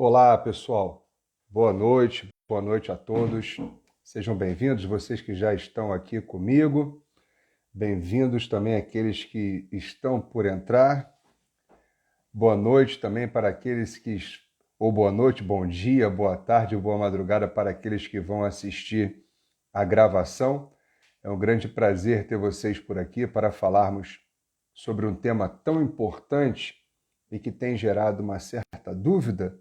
Olá, pessoal. Boa noite a todos. Sejam bem-vindos, vocês que já estão aqui comigo. Bem-vindos também aqueles que estão por entrar. Boa noite também para aqueles que... Ou boa noite, bom dia, boa tarde, boa madrugada para aqueles que vão assistir a gravação. É um grande prazer ter vocês por aqui para falarmos sobre um tema tão importante e que tem gerado uma certa dúvida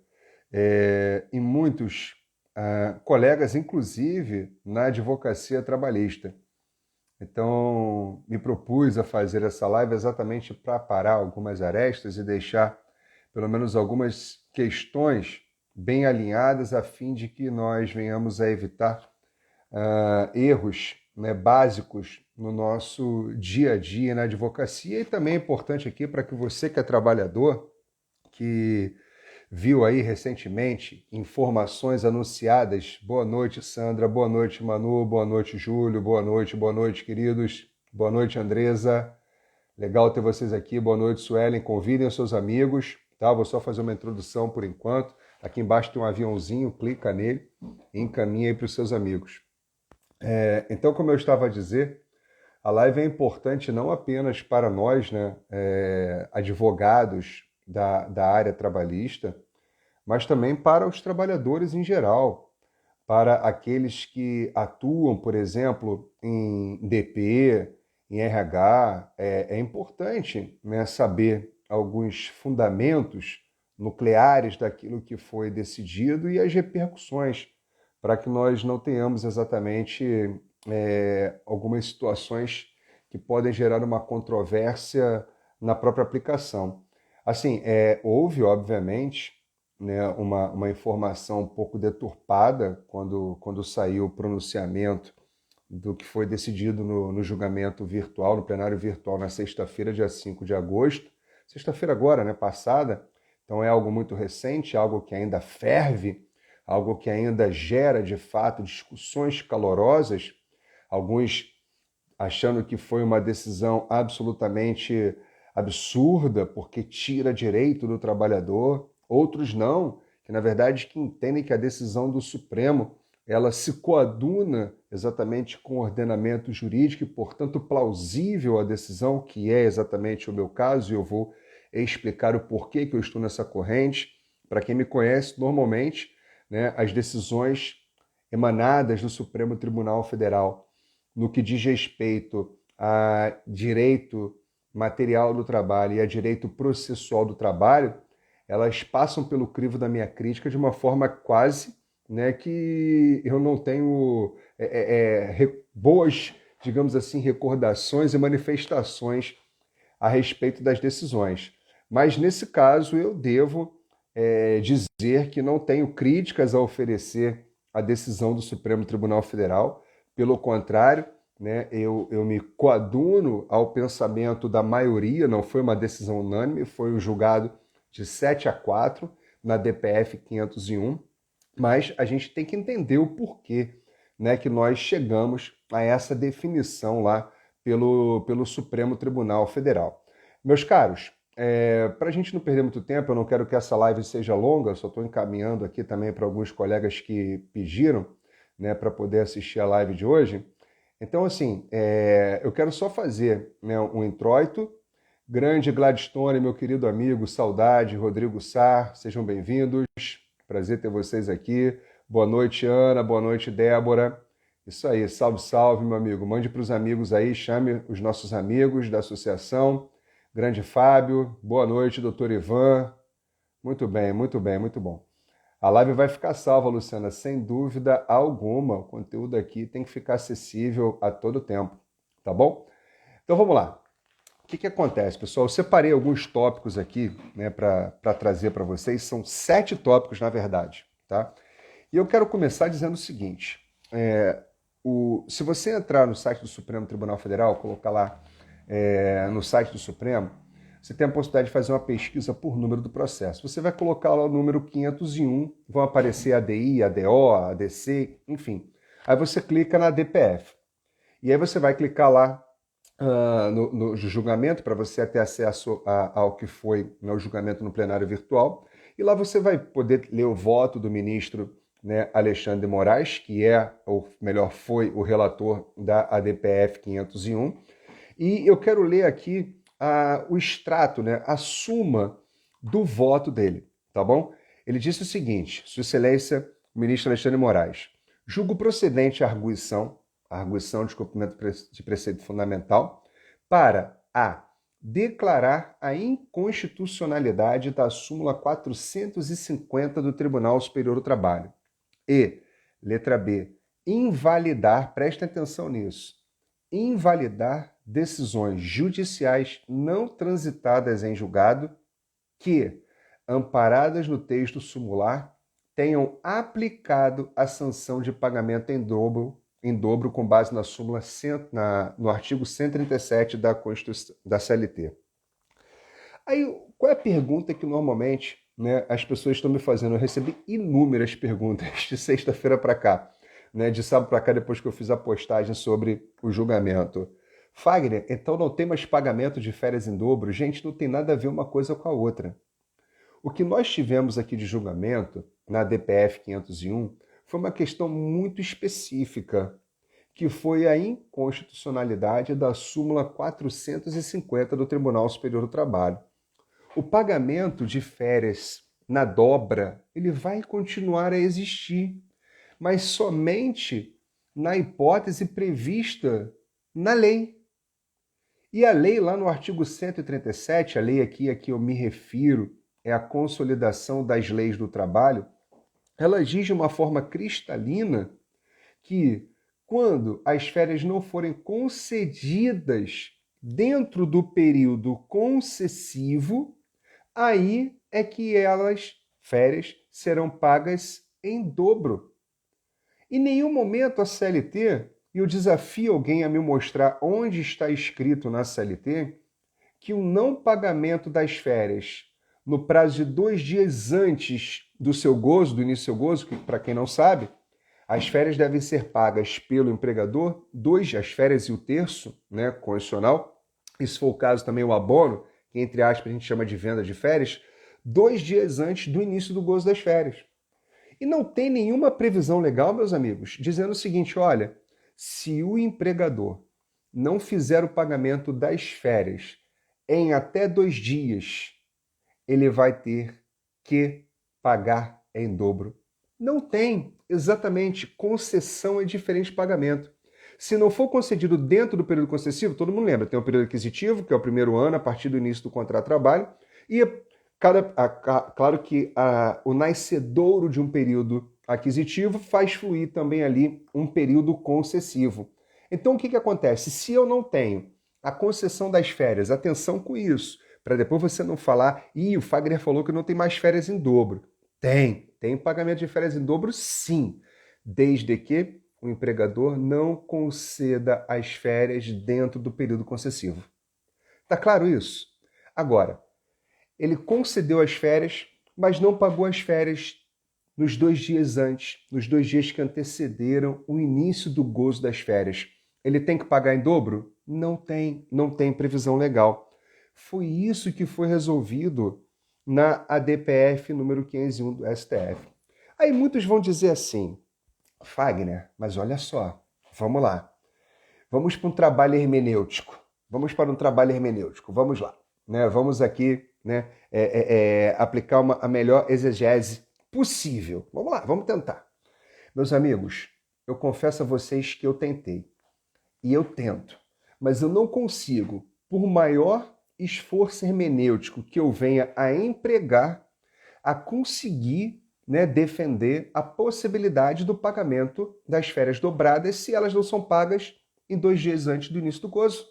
em muitos colegas, inclusive na advocacia trabalhista. Então, me propus a fazer essa live exatamente para parar algumas arestas e deixar pelo menos algumas questões bem alinhadas a fim de que nós venhamos a evitar erros, né, básicos no nosso dia a dia na advocacia. E também é importante aqui para que você que é trabalhador, que viu aí recentemente informações anunciadas. Boa noite, Sandra. Boa noite, Manu. Boa noite, Júlio. Boa noite, queridos. Boa noite, Andresa. Legal ter vocês aqui. Boa noite, Suelen. Convidem os seus amigos, tá? Vou só fazer uma introdução por enquanto. Aqui embaixo tem um aviãozinho, clica nele e encaminha aí para os seus amigos. Então, como eu estava a dizer, a live é importante não apenas para nós, né, advogados da área trabalhista, mas também para os trabalhadores em geral, para aqueles que atuam, por exemplo, em DP, em RH. É importante, né, saber alguns fundamentos nucleares daquilo que foi decidido e as repercussões, para que nós não tenhamos exatamente algumas situações que podem gerar uma controvérsia na própria aplicação. Assim, houve, obviamente, né, uma informação um pouco deturpada quando saiu o pronunciamento do que foi decidido no julgamento virtual, no plenário virtual, na sexta-feira, dia 5 de agosto. Sexta-feira agora, né, passada. Então é algo muito recente, algo que ainda ferve, algo que ainda gera, de fato, discussões calorosas, alguns achando que foi uma decisão absolutamente absurda, porque tira direito do trabalhador, outros não, que na verdade que entendem que a decisão do Supremo ela se coaduna exatamente com o ordenamento jurídico e, portanto, plausível a decisão, que é exatamente o meu caso, e eu vou explicar o porquê que eu estou nessa corrente. Para quem me conhece, normalmente, né, as decisões emanadas do Supremo Tribunal Federal no que diz respeito a direito material do trabalho e a direito processual do trabalho, elas passam pelo crivo da minha crítica de uma forma quase, né, que eu não tenho boas, digamos assim, recordações e manifestações a respeito das decisões. Mas, nesse caso, eu devo dizer que não tenho críticas a oferecer à decisão do Supremo Tribunal Federal. Pelo contrário, né, eu me coaduno ao pensamento da maioria, não foi uma decisão unânime, foi um julgado de 7-4 na DPF 501, mas a gente tem que entender o porquê, né, que nós chegamos a essa definição lá pelo Supremo Tribunal Federal. Meus caros, para a gente não perder muito tempo, eu não quero que essa live seja longa, eu só estou encaminhando aqui também para alguns colegas que pediram, né, para poder assistir a live de hoje. Então, assim, eu quero só fazer, né, um introito. Grande Gladstone, meu querido amigo, saudade, Rodrigo Sá, sejam bem-vindos. Prazer ter vocês aqui. Boa noite, Ana. Boa noite, Débora. Isso aí, salve, salve, meu amigo. Mande para os amigos aí, chame os nossos amigos da associação. Grande Fábio. Boa noite, doutor Ivan. Muito bem, muito bem, muito bom. A live vai ficar salva, Luciana, sem dúvida alguma. O conteúdo aqui tem que ficar acessível a todo tempo, tá bom? Então vamos lá. O que acontece, pessoal? Eu separei alguns tópicos aqui, né, para trazer para vocês. São 7 tópicos, na verdade, tá? E eu quero começar dizendo o seguinte. Se você entrar no site do Supremo Tribunal Federal, colocar lá no site do Supremo, você tem a possibilidade de fazer uma pesquisa por número do processo. Você vai colocar lá o número 501, vão aparecer ADI, ADO, ADC, enfim. Aí você clica na DPF. E aí você vai clicar lá no julgamento, para você ter acesso ao que foi, né, o julgamento no plenário virtual. E lá você vai poder ler o voto do ministro, né, Alexandre de Moraes, que é, ou melhor, foi o relator da ADPF 501. E eu quero ler aqui o extrato, né, a suma do voto dele, tá bom? Ele disse o seguinte: Sua Excelência, o ministro Alexandre de Moraes, julgo procedente a arguição de cumprimento de preceito fundamental, para declarar a inconstitucionalidade da súmula 450 do Tribunal Superior do Trabalho. E, letra B, invalidar, prestem atenção nisso, invalidar decisões judiciais não transitadas em julgado que, amparadas no texto sumular, tenham aplicado a sanção de pagamento em dobro com base na súmula no artigo 137 da CLT. Aí, qual é a pergunta que normalmente, né, as pessoas estão me fazendo? Eu recebi inúmeras perguntas de sexta-feira para cá, né, de sábado para cá, depois que eu fiz a postagem sobre o julgamento. Fagner, então não tem mais pagamento de férias em dobro? Gente, não tem nada a ver uma coisa com a outra. O que nós tivemos aqui de julgamento na DPF 501 foi uma questão muito específica, que foi a inconstitucionalidade da súmula 450 do Tribunal Superior do Trabalho. O pagamento de férias na dobra, ele vai continuar a existir, mas somente na hipótese prevista na lei. E a lei lá no artigo 137, a lei aqui a que eu me refiro, é a Consolidação das Leis do Trabalho, ela diz de uma forma cristalina que quando as férias não forem concedidas dentro do período concessivo, aí é que férias, serão pagas em dobro. Em nenhum momento a CLT, e eu desafio alguém a me mostrar onde está escrito na CLT, que o não pagamento das férias no prazo de 2 dias antes do seu gozo, do início do seu gozo, que para quem não sabe, as férias devem ser pagas pelo empregador, as férias e o terço, né, condicional, e se for o caso também o abono, que entre aspas a gente chama de venda de férias, 2 dias antes do início do gozo das férias. E não tem nenhuma previsão legal, meus amigos, dizendo o seguinte: olha, se o empregador não fizer o pagamento das férias em até 2 dias, ele vai ter que pagar em dobro. Não tem, exatamente, concessão é diferente de pagamento. Se não for concedido dentro do período concessivo, todo mundo lembra, tem o período aquisitivo, que é o primeiro ano, a partir do início do contrato de trabalho, e claro que o nascedouro de um período aquisitivo faz fluir também ali um período concessivo. Então, o que acontece? Se eu não tenho a concessão das férias, atenção com isso, para depois você não falar, o Fagner falou que não tem mais férias em dobro. Tem pagamento de férias em dobro, sim, desde que o empregador não conceda as férias dentro do período concessivo. Tá claro isso? Agora, ele concedeu as férias, mas não pagou as férias nos 2 dias antes, nos 2 dias que antecederam o início do gozo das férias. Ele tem que pagar em dobro? Não tem previsão legal. Foi isso que foi resolvido na ADPF número 501 do STF. Aí muitos vão dizer assim: Fagner, mas olha só, vamos lá. Vamos para um trabalho hermenêutico. Vamos lá. Né? Vamos aqui, né, aplicar a melhor exegese possível. Vamos lá, vamos tentar. Meus amigos, eu confesso a vocês que eu tentei. E eu tento. Mas eu não consigo, por maior esforço hermenêutico que eu venha a empregar, a conseguir, né, defender a possibilidade do pagamento das férias dobradas se elas não são pagas em 2 dias antes do início do gozo.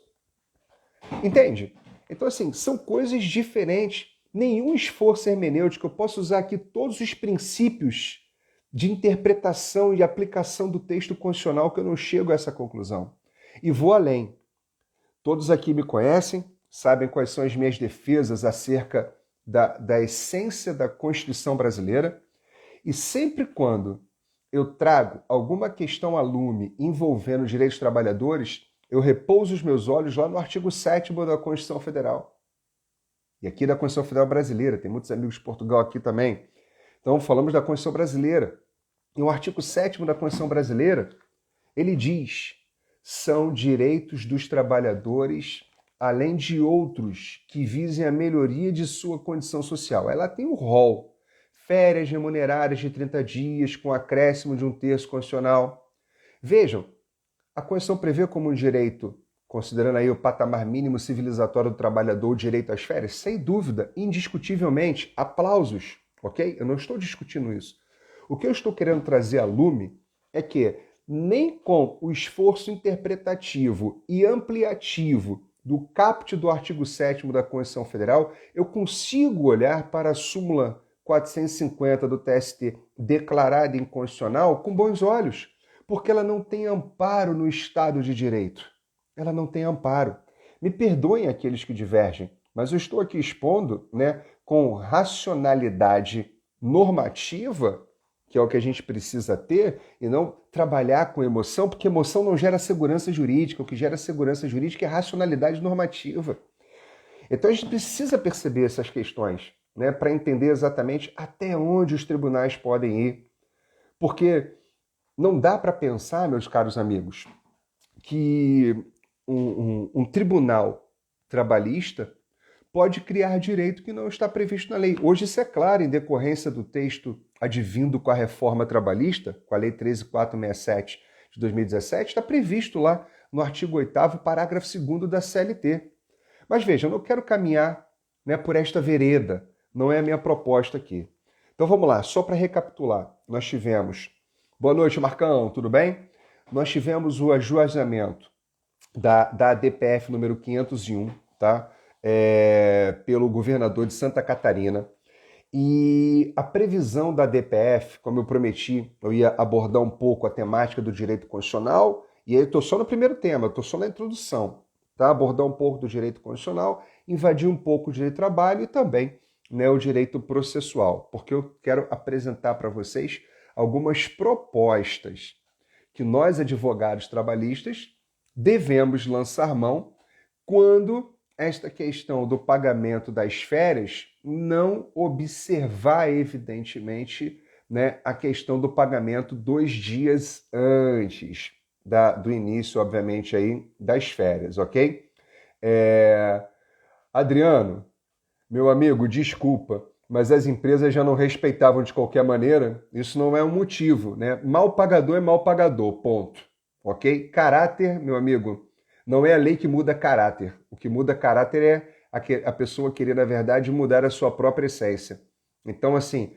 Entende? Então, assim, são coisas diferentes. Nenhum esforço hermenêutico. Eu posso usar aqui todos os princípios de interpretação e aplicação do texto constitucional que eu não chego a essa conclusão. E vou além. Todos aqui me conhecem, sabem quais são as minhas defesas acerca da essência da Constituição brasileira. E sempre quando eu trago alguma questão a lume envolvendo direitos dos trabalhadores, eu repouso os meus olhos lá no artigo 7º da Constituição Federal. E aqui da Constituição Federal Brasileira, tem muitos amigos de Portugal aqui também. Então falamos da Constituição Brasileira. E o artigo 7º da Constituição Brasileira, ele diz: são direitos dos trabalhadores, além de outros que visem a melhoria de sua condição social. Ela tem o rol: férias remuneradas de 30 dias, com acréscimo de 1/3 constitucional. Vejam, a Constituição prevê como um direito, considerando aí o patamar mínimo civilizatório do trabalhador, o direito às férias? Sem dúvida, indiscutivelmente, aplausos, ok? Eu não estou discutindo isso. O que eu estou querendo trazer a lume é que nem com o esforço interpretativo e ampliativo do caput do artigo 7º da Constituição Federal, eu consigo olhar para a súmula 450 do TST declarada inconstitucional com bons olhos, porque ela não tem amparo no Estado de Direito. Ela não tem amparo. Me perdoem aqueles que divergem, mas eu estou aqui expondo, né, com racionalidade normativa, que é o que a gente precisa ter, e não trabalhar com emoção, porque emoção não gera segurança jurídica. O que gera segurança jurídica é racionalidade normativa. Então a gente precisa perceber essas questões, né, para entender exatamente até onde os tribunais podem ir. Porque não dá para pensar, meus caros amigos, que um tribunal trabalhista pode criar direito que não está previsto na lei. Hoje isso é claro, em decorrência do texto advindo com a reforma trabalhista, com a Lei 13.467 de 2017, está previsto lá no artigo 8º, parágrafo 2º da CLT. Mas veja, eu não quero caminhar, né, por esta vereda, não é a minha proposta aqui. Então vamos lá, só para recapitular, nós tivemos... Boa noite, Marcão, tudo bem? Nós tivemos o ajuizamento da ADPF número 501, tá? Pelo governador de Santa Catarina. E a previsão da ADPF, como eu prometi, eu ia abordar um pouco a temática do direito constitucional, e aí eu estou só no primeiro tema, eu estou só na introdução, tá? Abordar um pouco do direito constitucional, invadir um pouco o direito do trabalho e também, né, o direito processual, porque eu quero apresentar para vocês algumas propostas que nós, advogados trabalhistas, devemos lançar mão quando esta questão do pagamento das férias não observar, evidentemente, né, a questão do pagamento 2 dias antes do início, obviamente, aí, das férias, ok? Adriano, meu amigo, desculpa, mas as empresas já não respeitavam de qualquer maneira, isso não é um motivo, né? Mal pagador é mal pagador, ponto. Ok? Caráter, meu amigo, não é a lei que muda caráter. O que muda caráter é a pessoa querer, na verdade, mudar a sua própria essência. Então, assim,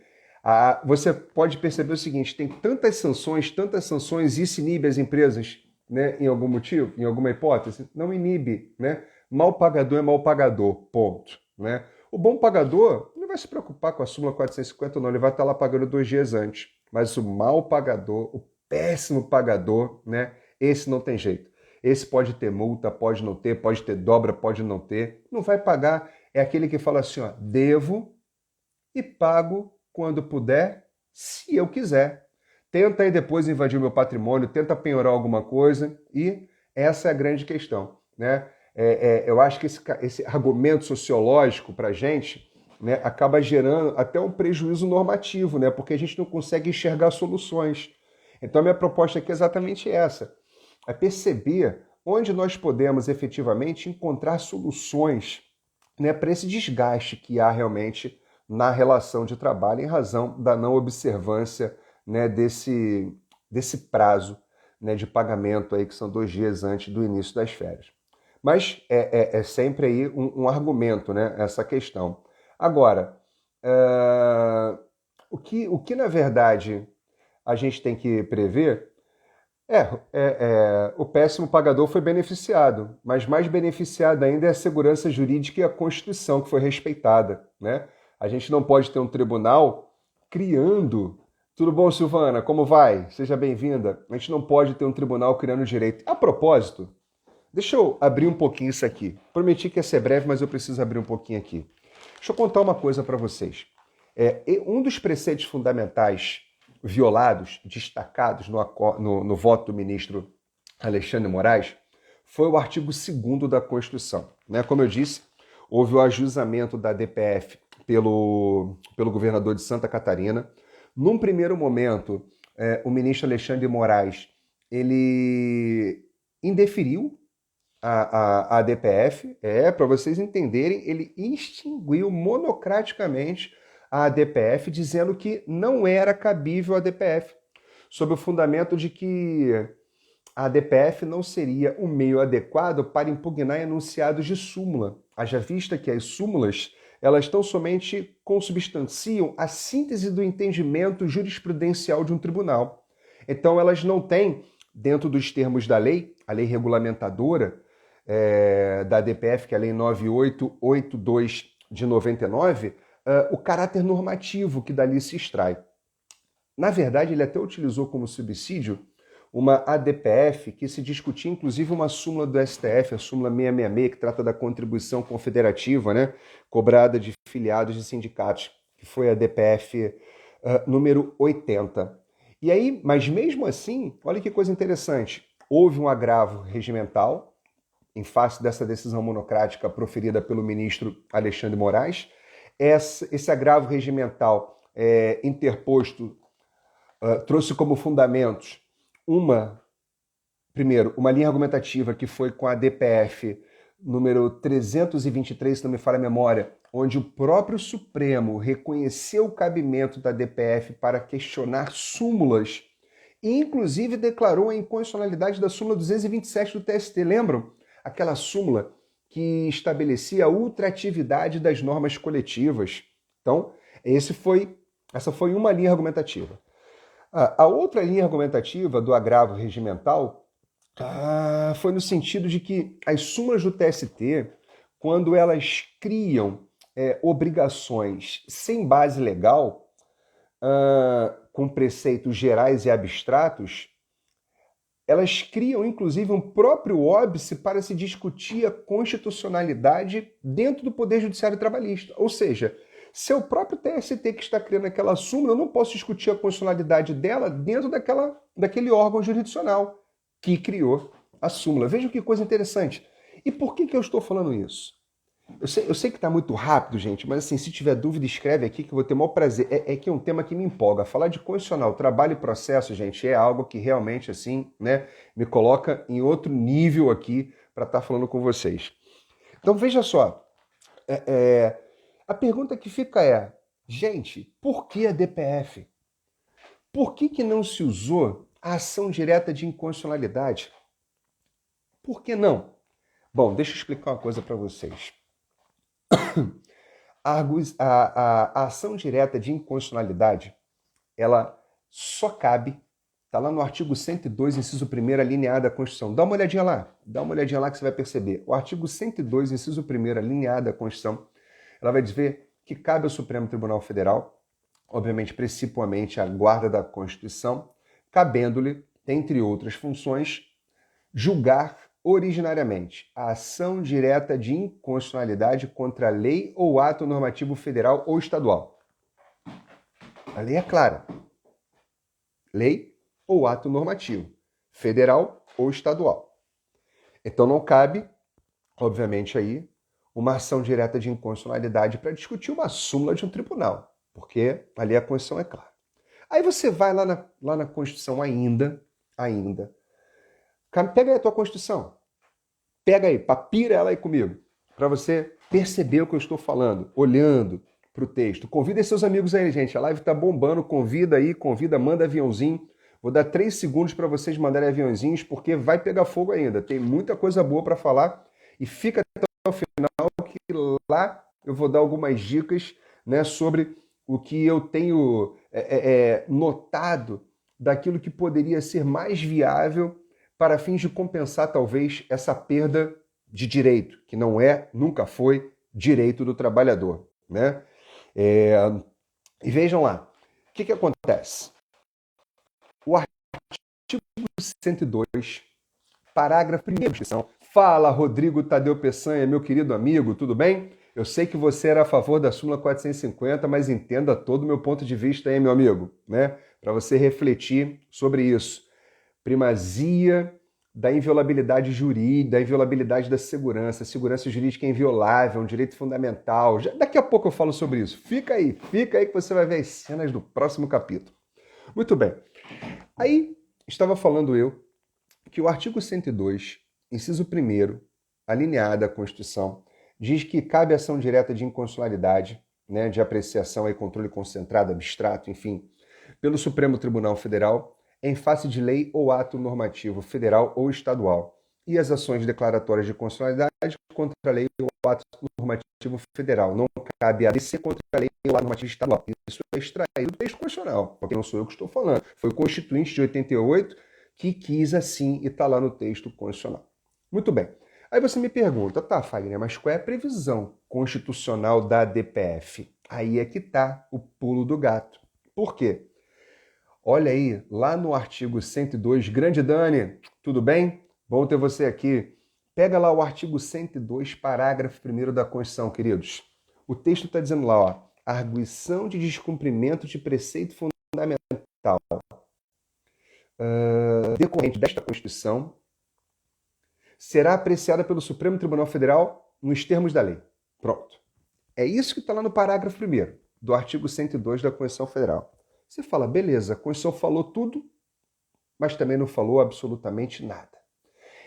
você pode perceber o seguinte, tem tantas sanções, e isso inibe as empresas, né, em algum motivo, em alguma hipótese? Não inibe, né? Mal pagador é mal pagador, ponto, né? O bom pagador não vai se preocupar com a súmula 450 não, ele vai estar lá pagando 2 dias antes. Mas o mal pagador, o péssimo pagador, né? Esse não tem jeito. Esse pode ter multa, pode não ter, pode ter dobra, pode não ter. Não vai pagar. É aquele que fala assim, ó, devo e pago quando puder, se eu quiser. Tenta aí depois invadir o meu patrimônio, tenta penhorar alguma coisa e essa é a grande questão, né? Eu acho que esse argumento sociológico para a gente, né, acaba gerando até um prejuízo normativo, né, porque a gente não consegue enxergar soluções. Então a minha proposta aqui é exatamente essa, é perceber onde nós podemos efetivamente encontrar soluções, né, para esse desgaste que há realmente na relação de trabalho em razão da não observância, né, desse prazo, né, de pagamento aí, que são 2 dias antes do início das férias. Mas é sempre aí um argumento, né, essa questão. Agora, o que na verdade a gente tem que prever o péssimo pagador foi beneficiado, mas mais beneficiada ainda é a segurança jurídica e a Constituição que foi respeitada, né? A gente não pode ter um tribunal criando... Tudo bom, Silvana? Como vai? Seja bem-vinda. A gente não pode ter um tribunal criando direito. A propósito, deixa eu abrir um pouquinho isso aqui. Prometi que ia ser breve, mas eu preciso abrir um pouquinho aqui. Deixa eu contar uma coisa para vocês. Um dos preceitos fundamentais violados, destacados no voto do ministro Alexandre de Moraes, foi o artigo 2º da Constituição. Né? Como eu disse, houve o ajuizamento da DPF pelo governador de Santa Catarina. Num primeiro momento, o ministro Alexandre de Moraes, ele indeferiu a DPF, para vocês entenderem, ele extinguiu monocraticamente a DPF, dizendo que não era cabível a DPF, sob o fundamento de que a DPF não seria o meio adequado para impugnar enunciados de súmula, haja vista que as súmulas elas tão somente consubstanciam a síntese do entendimento jurisprudencial de um tribunal. Então elas não têm, dentro dos termos da lei, a lei regulamentadora da DPF, que é a Lei 9882 de 99, o caráter normativo que dali se extrai. Na verdade, ele até utilizou como subsídio uma ADPF que se discutia, inclusive, uma súmula do STF, a súmula 666, que trata da contribuição confederativa, né, cobrada de filiados de sindicatos, que foi a DPF número 80. E aí, mas mesmo assim, olha que coisa interessante, houve um agravo regimental em face dessa decisão monocrática proferida pelo ministro Alexandre de Moraes. Esse agravo regimental interposto trouxe como fundamentos primeiro, uma linha argumentativa que foi com a DPF número 323, se não me falha a memória, onde o próprio Supremo reconheceu o cabimento da DPF para questionar súmulas e, inclusive, declarou a inconstitucionalidade da súmula 227 do TST. Lembram? Aquela súmula que estabelecia a ultratividade das normas coletivas. Então, essa foi uma linha argumentativa. A outra linha argumentativa do agravo regimental foi no sentido de que as súmulas do TST, quando elas criam obrigações sem base legal, com preceitos gerais e abstratos, elas criam, inclusive, um próprio óbice para se discutir a constitucionalidade dentro do Poder Judiciário Trabalhista. Ou seja, se é o próprio TST que está criando aquela súmula, eu não posso discutir a constitucionalidade dela dentro daquele órgão jurisdicional que criou a súmula. Vejam que coisa interessante. E por que eu estou falando isso? Eu sei que está muito rápido, gente, mas assim, se tiver dúvida, escreve aqui que eu vou ter o maior prazer. É que é um tema que me empolga. Falar de constitucional, trabalho e processo, gente, é algo que realmente, assim, né, me coloca em outro nível aqui para estar falando com vocês. Então, veja só. A pergunta que fica gente, por que a DPF? Por que não se usou a ação direta de inconstitucionalidade? Por que não? Bom, deixa eu explicar uma coisa para vocês. A ação direta de inconstitucionalidade, ela só cabe, está lá no artigo 102, inciso 1º, alineado da Constituição. Dá uma olhadinha lá que você vai perceber. O artigo 102, inciso 1º, alineado da Constituição, ela vai dizer que cabe ao Supremo Tribunal Federal, obviamente, principalmente a guarda da Constituição, cabendo-lhe, entre outras funções, julgar originariamente a ação direta de inconstitucionalidade contra a lei ou ato normativo federal ou estadual. A lei é clara. Lei ou ato normativo, federal ou estadual. Então não cabe, obviamente, aí, uma ação direta de inconstitucionalidade para discutir uma súmula de um tribunal, porque ali a Constituição é clara. Aí você vai lá na Constituição ainda, pega aí a tua Constituição, pega aí, papira ela aí comigo, para você perceber o que eu estou falando, olhando para o texto. Convida seus amigos aí, gente, a live está bombando, convida, manda aviãozinho. Vou dar 3 segundos para vocês mandarem aviãozinhos, porque vai pegar fogo ainda. Tem muita coisa boa para falar e fica até o final que lá eu vou dar algumas dicas, né, sobre o que eu tenho notado daquilo que poderia ser mais viável para fins de compensar, talvez, essa perda de direito, que nunca foi direito do trabalhador, né? E vejam lá, o que acontece? O artigo 102, parágrafo 1º da Constituição. Fala, Rodrigo Tadeu Peçanha, meu querido amigo, tudo bem? Eu sei que você era a favor da súmula 450, mas entenda todo o meu ponto de vista aí, meu amigo, né? Para você refletir sobre isso. Primazia da inviolabilidade jurídica, da inviolabilidade da segurança. A segurança jurídica é inviolável, é um direito fundamental. Daqui a pouco eu falo sobre isso. Fica aí que você vai ver as cenas do próximo capítulo. Muito bem. Aí estava falando eu que o artigo 102, inciso 1º, alineado à Constituição, diz que cabe ação direta de inconstitucionalidade, né, de apreciação e controle concentrado, abstrato, enfim, pelo Supremo Tribunal Federal, em face de lei ou ato normativo federal ou estadual, e as ações declaratórias de constitucionalidade contra a lei ou ato normativo federal. Não cabe a ADC contra a lei ou ato normativo estadual. Isso é extraído do texto constitucional, porque não sou eu que estou falando. Foi o Constituinte de 88 que quis assim e está lá no texto constitucional. Muito bem. Aí você me pergunta, tá, Fagner, mas qual é a previsão constitucional da DPF? Aí é que está o pulo do gato. Por quê? Olha aí, lá no artigo 102, grande Dani, tudo bem? Bom ter você aqui. Pega lá o artigo 102, parágrafo 1º da Constituição, queridos. O texto está dizendo lá, ó, arguição de descumprimento de preceito fundamental decorrente desta Constituição será apreciada pelo Supremo Tribunal Federal nos termos da lei. Pronto. É isso que está lá no parágrafo 1º do artigo 102 da Constituição Federal. Você fala, beleza, a Constituição falou tudo, mas também não falou absolutamente nada.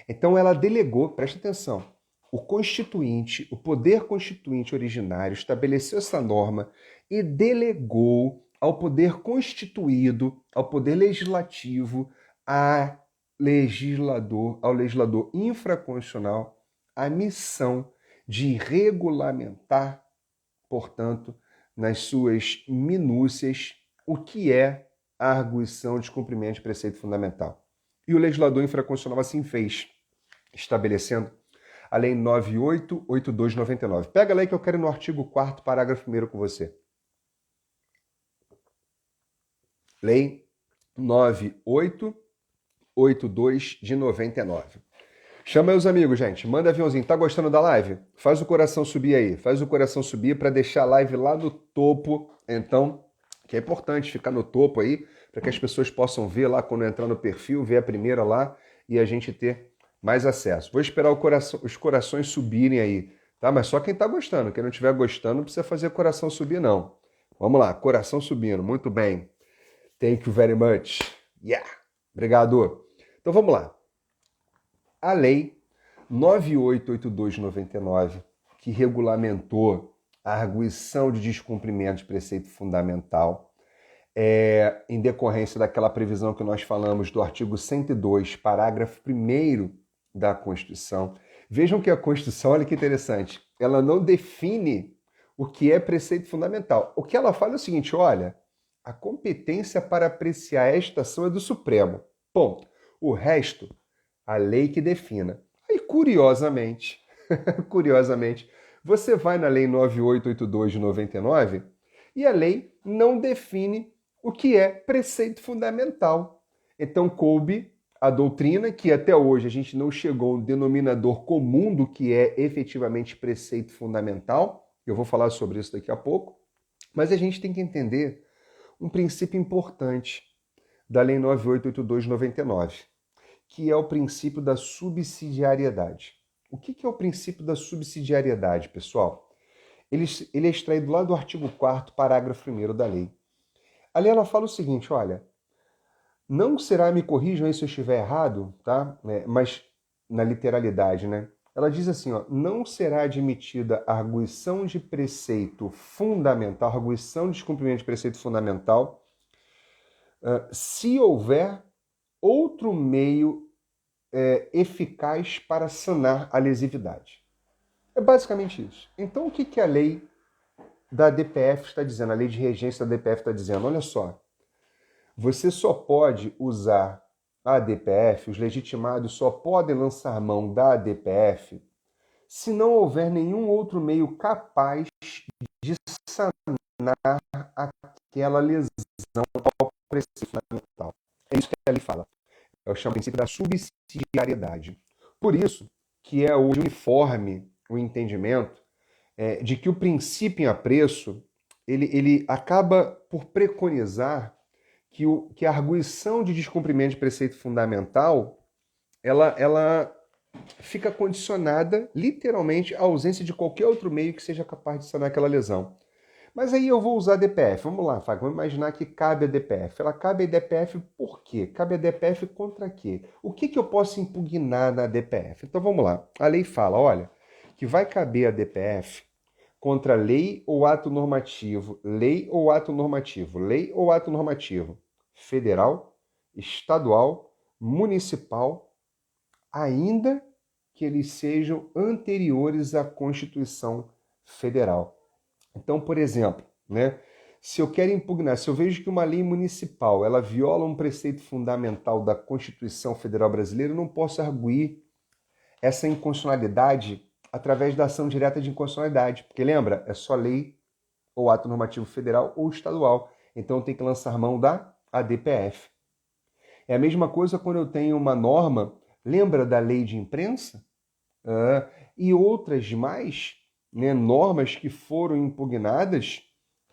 Então ela delegou, presta atenção, o constituinte, o poder constituinte originário estabeleceu essa norma e delegou ao poder constituído, ao poder legislativo, ao legislador infraconstitucional, a missão de regulamentar, portanto, nas suas minúcias, o que é a arguição de cumprimento de preceito fundamental. E o legislador infraconstitucional assim fez, estabelecendo a Lei 9882/99. Pega a lei que eu quero ir no artigo 4º, parágrafo 1º com você. Lei 9882/99. Chama aí os amigos, gente. Manda aviãozinho. Tá gostando da live? Faz o coração subir aí. Faz o coração subir para deixar a live lá no topo. Então, que é importante ficar no topo aí, para que as pessoas possam ver lá quando entrar no perfil, ver a primeira lá e a gente ter mais acesso. Vou esperar os corações subirem aí, tá? Mas só quem tá gostando. Quem não estiver gostando não precisa fazer coração subir, não. Vamos lá, coração subindo. Muito bem. Thank you very much. Yeah! Obrigado. Então vamos lá. A Lei 9882/99, que regulamentou a arguição de descumprimento de preceito fundamental, em decorrência daquela previsão que nós falamos do artigo 102, parágrafo 1º da Constituição. Vejam que a Constituição, olha que interessante, ela não define o que é preceito fundamental. O que ela fala é o seguinte, olha, a competência para apreciar esta ação é do Supremo. Ponto. O resto, a lei que defina. Aí, curiosamente, você vai na Lei 9882/99 e a lei não define o que é preceito fundamental. Então, coube a doutrina, que até hoje a gente não chegou a um denominador comum do que é efetivamente preceito fundamental. Eu vou falar sobre isso daqui a pouco. Mas a gente tem que entender um princípio importante da Lei 9882/99, que é o princípio da subsidiariedade. O que é o princípio da subsidiariedade, pessoal? Ele é extraído lá do artigo 4º, parágrafo 1º da lei. A lei ela fala o seguinte, olha, não será, me corrijam aí se eu estiver errado, tá? Mas na literalidade, né? Ela diz assim, ó, não será admitida arguição de preceito fundamental, arguição de descumprimento de preceito fundamental, se houver outro meio eficaz para sanar a lesividade. É basicamente isso. Então, o que a lei da DPF está dizendo? A lei de regência da DPF está dizendo, olha só, você só pode usar a ADPF, os legitimados só podem lançar mão da ADPF se não houver nenhum outro meio capaz de sanar aquela lesão ao preceito fundamental. É isso que a lei fala. É o chamado princípio da subsidiariedade. Por isso que é hoje uniforme o entendimento de que o princípio em apreço ele acaba por preconizar que a arguição de descumprimento de preceito fundamental ela fica condicionada, literalmente, à ausência de qualquer outro meio que seja capaz de sanar aquela lesão. Mas aí eu vou usar a DPF. Vamos lá, Fábio, vamos imaginar que cabe a DPF. Ela cabe a DPF por quê? Cabe a DPF contra quê? O que eu posso impugnar na DPF? Então vamos lá. A lei fala, olha, que vai caber a DPF contra lei ou ato normativo, lei ou ato normativo, lei ou ato normativo federal, estadual, municipal, ainda que eles sejam anteriores à Constituição Federal. Então, por exemplo, né, se eu quero impugnar, se eu vejo que uma lei municipal ela viola um preceito fundamental da Constituição Federal Brasileira, eu não posso arguir essa inconstitucionalidade através da ação direta de inconstitucionalidade, porque lembra, é só lei ou ato normativo federal ou estadual. Então tem que lançar mão da ADPF. É a mesma coisa quando eu tenho uma norma, lembra da lei de imprensa? E outras mais, né, normas que foram impugnadas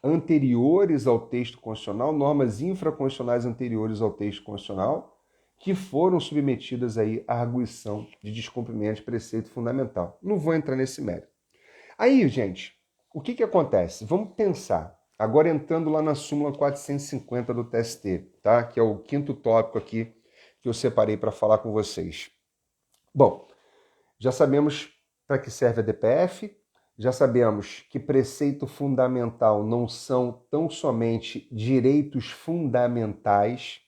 anteriores ao texto constitucional, normas infraconstitucionais anteriores ao texto constitucional, que foram submetidas aí à arguição de descumprimento de preceito fundamental. Não vou entrar nesse mérito. Aí, gente, o que acontece? Vamos pensar, agora entrando lá na súmula 450 do TST, tá? Que é o quinto tópico aqui que eu separei para falar com vocês. Bom, já sabemos para que serve a DPF, já sabemos que preceito fundamental não são tão somente direitos fundamentais,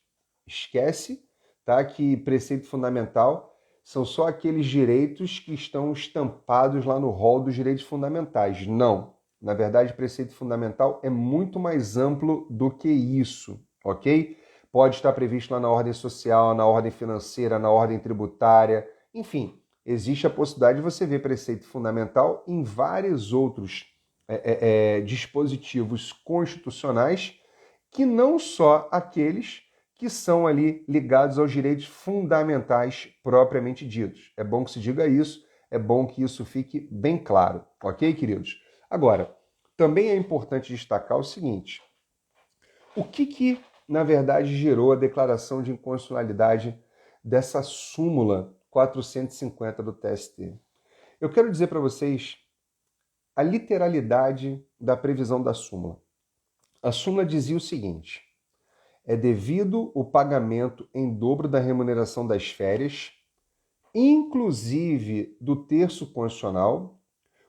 esquece, tá? Que preceito fundamental são só aqueles direitos que estão estampados lá no rol dos direitos fundamentais. Não. Na verdade, preceito fundamental é muito mais amplo do que isso, ok? Pode estar previsto lá na ordem social, na ordem financeira, na ordem tributária, enfim, existe a possibilidade de você ver preceito fundamental em vários outros dispositivos constitucionais que não só aqueles que são ali ligados aos direitos fundamentais propriamente ditos. É bom que se diga isso, é bom que isso fique bem claro, ok, queridos? Agora, também é importante destacar o seguinte, o que na verdade, gerou a declaração de inconstitucionalidade dessa súmula 450 do TST? Eu quero dizer para vocês a literalidade da previsão da súmula. A súmula dizia o seguinte: é devido o pagamento em dobro da remuneração das férias, inclusive do terço constitucional,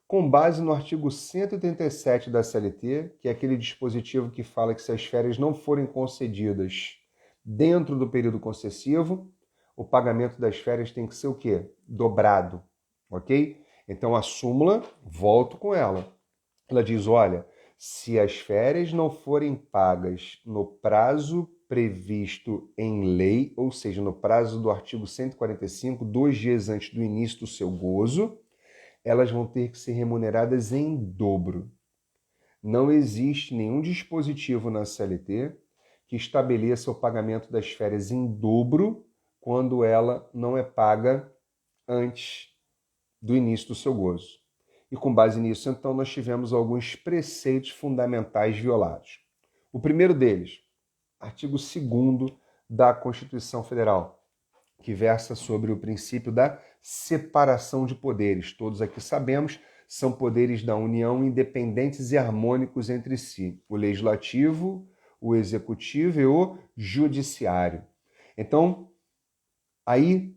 com base no artigo 187 da CLT, que é aquele dispositivo que fala que se as férias não forem concedidas dentro do período concessivo, o pagamento das férias tem que ser o quê? Dobrado, ok? Então a súmula, volto com ela. Ela diz, olha, se as férias não forem pagas no prazo previsto em lei, ou seja, no prazo do artigo 145, 2 dias antes do início do seu gozo, elas vão ter que ser remuneradas em dobro. Não existe nenhum dispositivo na CLT que estabeleça o pagamento das férias em dobro quando ela não é paga antes do início do seu gozo. E com base nisso, então, nós tivemos alguns preceitos fundamentais violados. O primeiro deles, artigo 2º da Constituição Federal, que versa sobre o princípio da separação de poderes. Todos aqui sabemos, são poderes da União independentes e harmônicos entre si. O legislativo, o executivo e o judiciário. Então, aí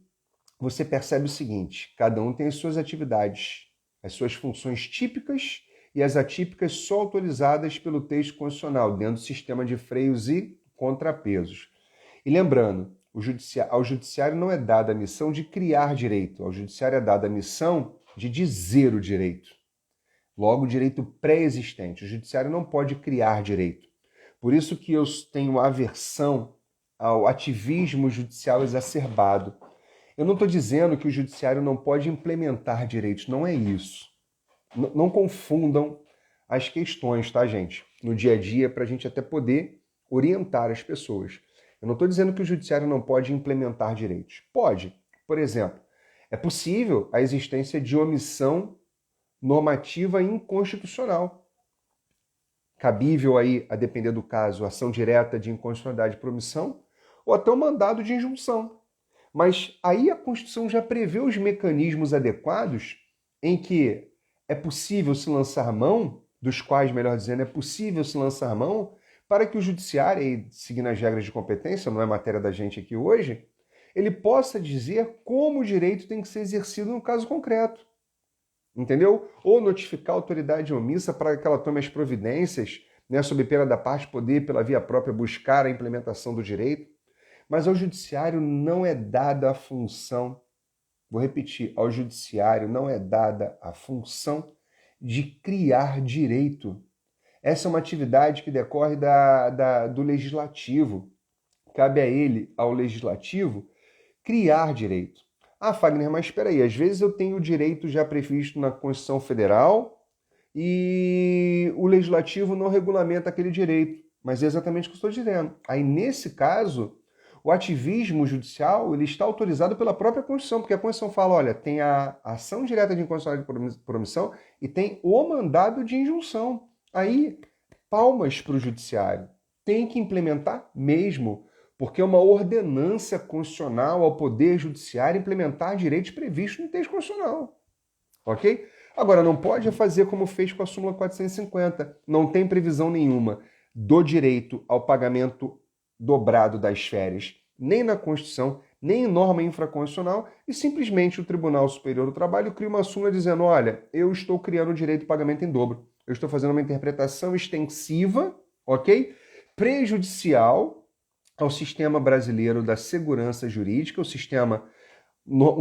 você percebe o seguinte, cada um tem as suas atividades, as suas funções típicas e as atípicas só autorizadas pelo texto constitucional, dentro do sistema de freios e contrapesos. E lembrando, ao judiciário não é dada a missão de criar direito, ao judiciário é dada a missão de dizer o direito. Logo, direito pré-existente. O judiciário não pode criar direito. Por isso que eu tenho aversão ao ativismo judicial exacerbado. Eu não estou dizendo que o judiciário não pode implementar direitos, não é isso. Não confundam as questões, tá, gente? No dia a dia, para a gente até poder orientar as pessoas. Eu não estou dizendo que o judiciário não pode implementar direitos. Pode. Por exemplo, é possível a existência de omissão normativa inconstitucional. Cabível aí, a depender do caso, ação direta de inconstitucionalidade por omissão ou até um mandado de injunção. Mas aí a Constituição já prevê os mecanismos adequados em que é possível se lançar mão, dos quais, melhor dizendo, é possível se lançar mão para que o judiciário, e seguindo as regras de competência, não é matéria da gente aqui hoje, ele possa dizer como o direito tem que ser exercido no caso concreto. Entendeu? Ou notificar a autoridade omissa para que ela tome as providências, né, sob pena da parte poder, pela via própria, buscar a implementação do direito. Mas ao judiciário não é dada a função, vou repetir, ao judiciário não é dada a função de criar direito. Essa é uma atividade que decorre do legislativo. Cabe a ele, ao legislativo, criar direito. Ah, Fagner, mas espera aí, às vezes eu tenho o direito já previsto na Constituição Federal e o legislativo não regulamenta aquele direito. Mas é exatamente o que eu estou dizendo. Aí, nesse caso, o ativismo judicial ele está autorizado pela própria Constituição, porque a Constituição fala, olha, tem a ação direta de inconstitucionalidade por omissão e tem o mandado de injunção. Aí, palmas para o judiciário. Tem que implementar mesmo, porque é uma ordenância constitucional ao Poder Judiciário implementar direitos previstos no texto constitucional. Ok? Agora, não pode fazer como fez com a súmula 450. Não tem previsão nenhuma do direito ao pagamento dobrado das férias, nem na Constituição, nem em norma infraconstitucional, e simplesmente o Tribunal Superior do Trabalho cria uma súmula dizendo, olha, eu estou criando o direito de pagamento em dobro. Eu estou fazendo uma interpretação extensiva, ok? Prejudicial ao sistema brasileiro da segurança jurídica. Um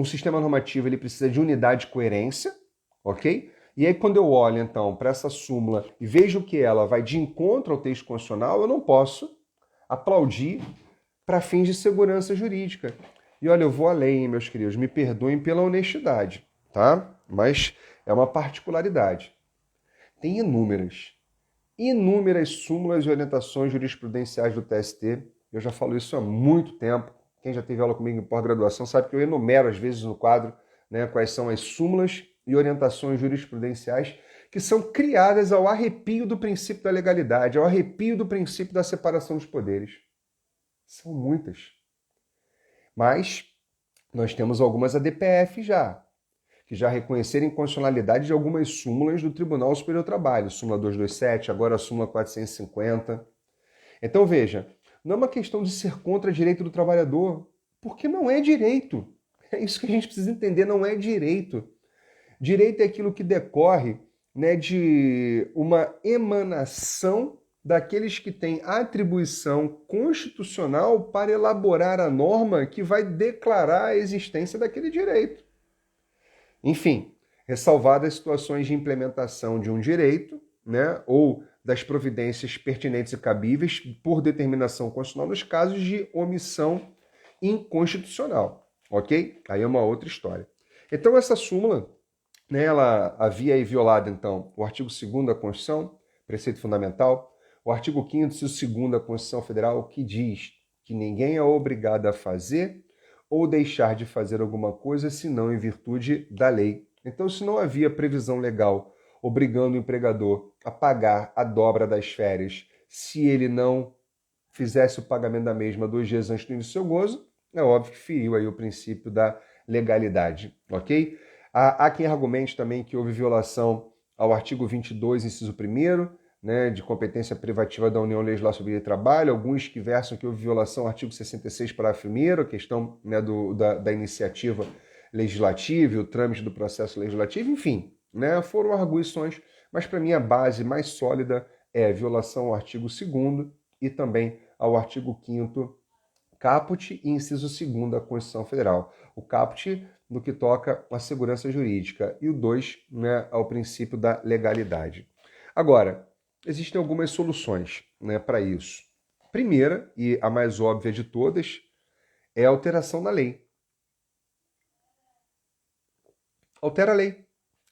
sistema normativo ele precisa de unidade e coerência, ok? E aí quando eu olho, então, para essa súmula e vejo que ela vai de encontro ao texto constitucional, eu não posso aplaudir para fins de segurança jurídica. E olha, eu vou além, meus queridos, me perdoem pela honestidade, tá? Mas é uma particularidade. Tem inúmeras súmulas e orientações jurisprudenciais do TST. Eu já falo isso há muito tempo. Quem já teve aula comigo em pós-graduação sabe que eu enumero, às vezes, no quadro, né, quais são as súmulas e orientações jurisprudenciais que são criadas ao arrepio do princípio da legalidade, ao arrepio do princípio da separação dos poderes. São muitas. Mas nós temos algumas ADPF já, que já reconheceram a inconstitucionalidade de algumas súmulas do Tribunal Superior do Trabalho, súmula 227, agora a súmula 450. Então, veja, não é uma questão de ser contra o direito do trabalhador, porque não é direito. É isso que a gente precisa entender, não é direito. Direito é aquilo que decorre, né, de uma emanação daqueles que têm atribuição constitucional para elaborar a norma que vai declarar a existência daquele direito. Enfim, ressalvadas situações de implementação de um direito, né, ou das providências pertinentes e cabíveis por determinação constitucional nos casos de omissão inconstitucional, ok? Aí é uma outra história. Então essa súmula, né, ela havia aí violado, então, o artigo 2º da Constituição, preceito fundamental, o artigo 5º, inciso 2º da Constituição Federal, que diz que ninguém é obrigado a fazer ou deixar de fazer alguma coisa senão em virtude da lei. Então, se não havia previsão legal obrigando o empregador a pagar a dobra das férias se ele não fizesse o pagamento da mesma 2 dias antes do início do seu gozo, é óbvio que feriu aí o princípio da legalidade, ok? Há quem argumente também que houve violação ao artigo 22, inciso 1º, né, de competência privativa da União Legislar sobre o Trabalho, alguns que versam que houve violação ao artigo 66, parágrafo 1º, a questão, né, da iniciativa legislativa e o trâmite do processo legislativo, enfim, né, foram arguições, mas para mim a base mais sólida é violação ao artigo 2º e também ao artigo 5º, caput e inciso 2º da Constituição Federal. O caput no que toca à segurança jurídica e o 2, né, ao princípio da legalidade. Agora, existem algumas soluções, né, para isso. Primeira, e a mais óbvia de todas, é a alteração da lei. Altera a lei.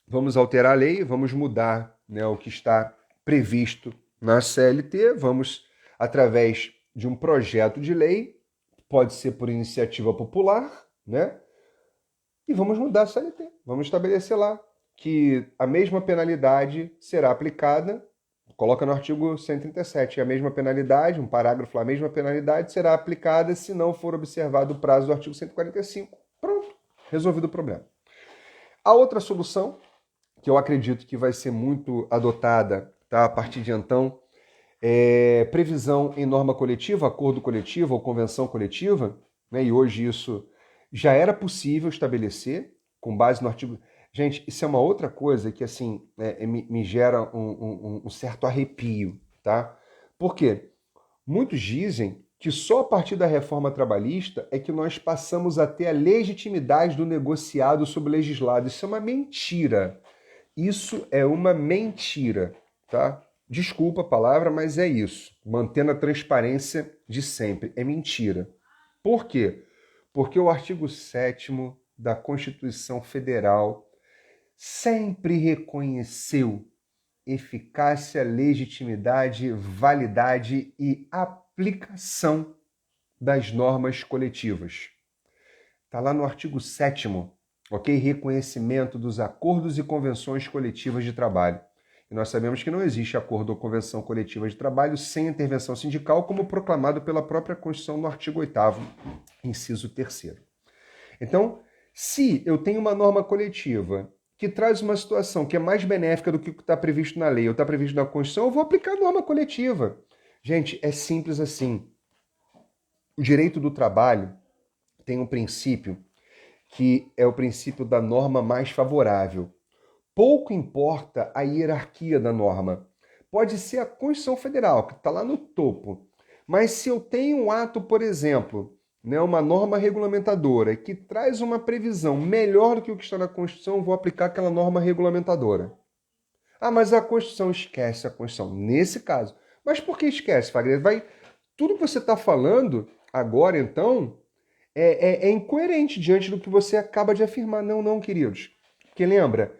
Vamos alterar a lei, vamos mudar, né, o que está previsto na CLT, vamos, através de um projeto de lei, pode ser por iniciativa popular, né, e vamos mudar a CLT. Vamos estabelecer lá que a mesma penalidade será aplicada coloca no artigo 137, a mesma penalidade, um parágrafo, a mesma penalidade será aplicada se não for observado o prazo do artigo 145. Pronto, resolvido o problema. A outra solução, que eu acredito que vai ser muito adotada, tá, a partir de então, é previsão em norma coletiva, acordo coletivo ou convenção coletiva, né, e hoje isso já era possível estabelecer com base no artigo... Gente, isso é uma outra coisa que, assim, me gera um certo arrepio, tá? Por quê? Muitos dizem que só a partir da reforma trabalhista é que nós passamos a ter a legitimidade do negociado sobre o legislado. Isso é uma mentira. Isso é uma mentira, tá? Desculpa a palavra, mas é isso. Mantendo a transparência de sempre. É mentira. Por quê? Porque o artigo 7º da Constituição Federal sempre reconheceu eficácia, legitimidade, validade e aplicação das normas coletivas. Está lá no artigo 7º, ok? Reconhecimento dos acordos e convenções coletivas de trabalho. E nós sabemos que não existe acordo ou convenção coletiva de trabalho sem intervenção sindical, como proclamado pela própria Constituição no artigo 8º, inciso 3º. Então, se eu tenho uma norma coletiva que traz uma situação que é mais benéfica do que está previsto na lei ou está previsto na Constituição, eu vou aplicar a norma coletiva. Gente, é simples assim. O direito do trabalho tem um princípio que é o princípio da norma mais favorável. Pouco importa a hierarquia da norma. Pode ser a Constituição Federal, que está lá no topo. Mas se eu tenho um ato, por exemplo, né, uma norma regulamentadora que traz uma previsão melhor do que o que está na Constituição, eu vou aplicar aquela norma regulamentadora. Ah, mas a Constituição esquece a Constituição. Nesse caso. Mas por que esquece, Fagner? Tudo que você está falando agora, então, é incoerente diante do que você acaba de afirmar. Não, queridos. Porque lembra,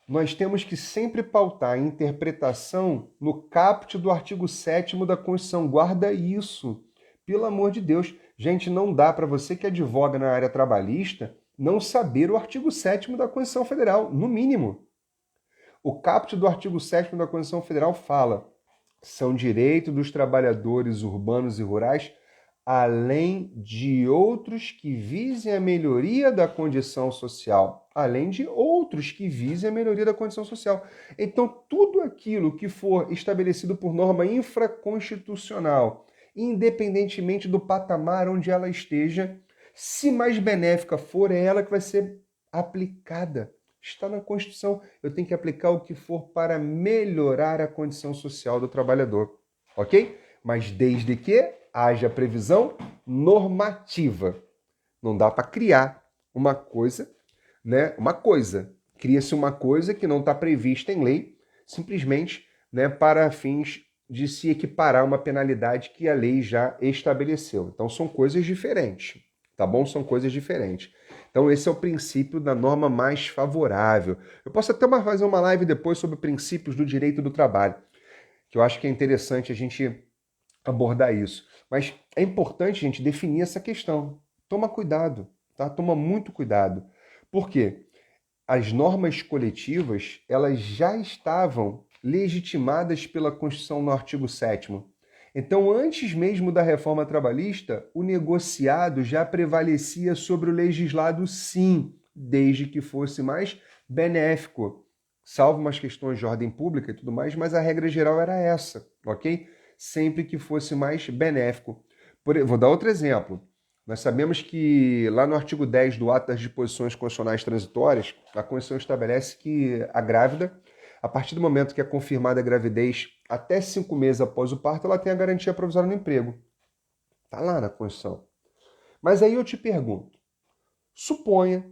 nós temos que sempre pautar a interpretação no caput do artigo 7º da Constituição. Guarda isso. Pelo amor de Deus. Gente, não dá para você que advoga na área trabalhista não saber o artigo 7º da Constituição Federal, no mínimo. O caput do artigo 7º da Constituição Federal fala: são direitos dos trabalhadores urbanos e rurais, além de outros que visem a melhoria da condição social. Além de outros que visem a melhoria da condição social. Então, tudo aquilo que for estabelecido por norma infraconstitucional, independentemente do patamar onde ela esteja, se mais benéfica for, é ela que vai ser aplicada. Está na Constituição. Eu tenho que aplicar o que for para melhorar a condição social do trabalhador. Ok? Mas desde que haja previsão normativa. Não dá para criar uma coisa, né? Cria-se uma coisa que não está prevista em lei, simplesmente, né, para fins de se equiparar uma penalidade que a lei já estabeleceu. Então são coisas diferentes, tá bom? São coisas diferentes. Então esse é o princípio da norma mais favorável. Eu posso até fazer uma live depois sobre princípios do direito do trabalho, que eu acho que é interessante a gente abordar isso. Mas é importante, gente, definir essa questão. Toma cuidado, tá? Toma muito cuidado. Por quê? As normas coletivas, elas já estavam legitimadas pela Constituição no artigo 7º. Então, antes mesmo da reforma trabalhista, o negociado já prevalecia sobre o legislado, sim, desde que fosse mais benéfico, salvo umas questões de ordem pública e tudo mais, mas a regra geral era essa, ok? Sempre que fosse mais benéfico. Vou dar outro exemplo. Nós sabemos que lá no artigo 10 do Ato das Disposições Constitucionais Transitórias, a Constituição estabelece que a grávida, a partir do momento que é confirmada a gravidez, até 5 meses após o parto, ela tem a garantia provisória no emprego. Está lá na Constituição. Mas aí eu te pergunto, suponha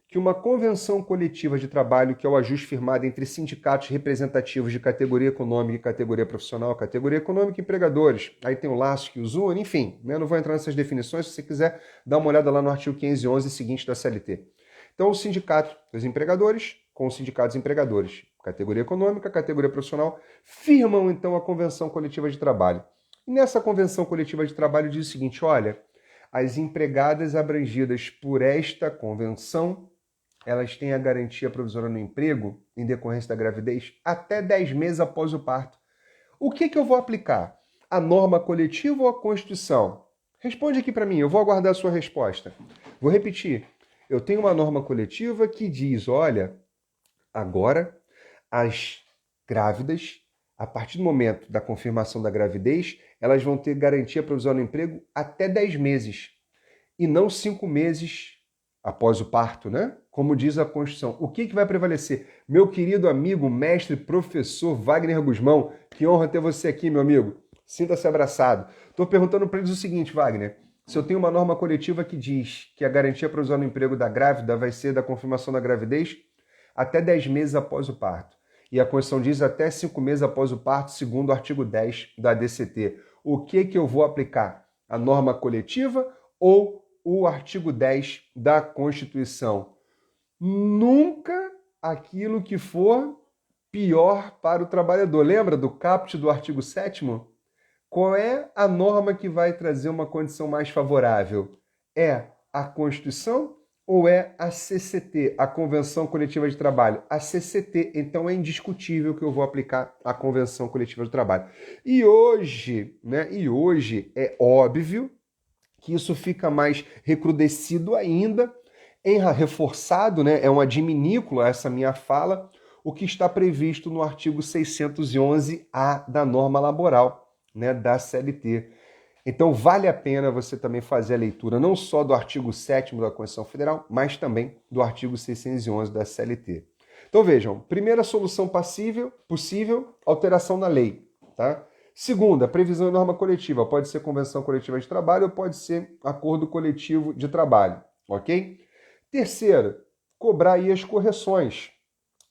que uma convenção coletiva de trabalho, que é o ajuste firmado entre sindicatos representativos de categoria econômica e categoria profissional, categoria econômica e empregadores, aí tem o laço que os une, enfim, né? Não vou entrar nessas definições, se você quiser, dá uma olhada lá no artigo 511 seguinte da CLT. Então, o sindicato dos empregadores com os sindicatos empregadores, categoria econômica, categoria profissional, firmam então a convenção coletiva de trabalho. E nessa convenção coletiva de trabalho diz o seguinte, olha, as empregadas abrangidas por esta convenção elas têm a garantia provisória no emprego, em decorrência da gravidez, até 10 meses após o parto. O que eu vou aplicar? A norma coletiva ou a Constituição? Responde aqui para mim, eu vou aguardar a sua resposta. Vou repetir. Eu tenho uma norma coletiva que diz, olha, agora as grávidas, a partir do momento da confirmação da gravidez, elas vão ter garantia provisória no emprego até 10 meses e não 5 meses após o parto, né? Como diz a Constituição. O que vai prevalecer? Meu querido amigo, mestre, professor Wagner Guzmão, que honra ter você aqui, meu amigo. Sinta-se abraçado. Estou perguntando para eles o seguinte, Wagner. Se eu tenho uma norma coletiva que diz que a garantia provisória no emprego da grávida vai ser da confirmação da gravidez até 10 meses após o parto. E a Constituição diz até 5 meses após o parto, segundo o artigo 10 da DCT. O que eu vou aplicar? A norma coletiva ou o artigo 10 da Constituição? Nunca aquilo que for pior para o trabalhador. Lembra do caput do artigo 7º? Qual é a norma que vai trazer uma condição mais favorável? É a Constituição ou é a CCT, a Convenção Coletiva de Trabalho? A CCT, então é indiscutível que eu vou aplicar a Convenção Coletiva de Trabalho. E hoje é óbvio que isso fica mais recrudescido ainda, reforçado, né? É uma adminícula essa minha fala, o que está previsto no artigo 611-A da norma laboral, né, da CLT. Então vale a pena você também fazer a leitura não só do artigo 7º da Constituição Federal, mas também do artigo 611 da CLT. Então vejam, primeira solução possível, alteração na lei, tá? Segunda, previsão e norma coletiva. Pode ser convenção coletiva de trabalho ou pode ser acordo coletivo de trabalho, ok? Terceira, cobrar aí as correções.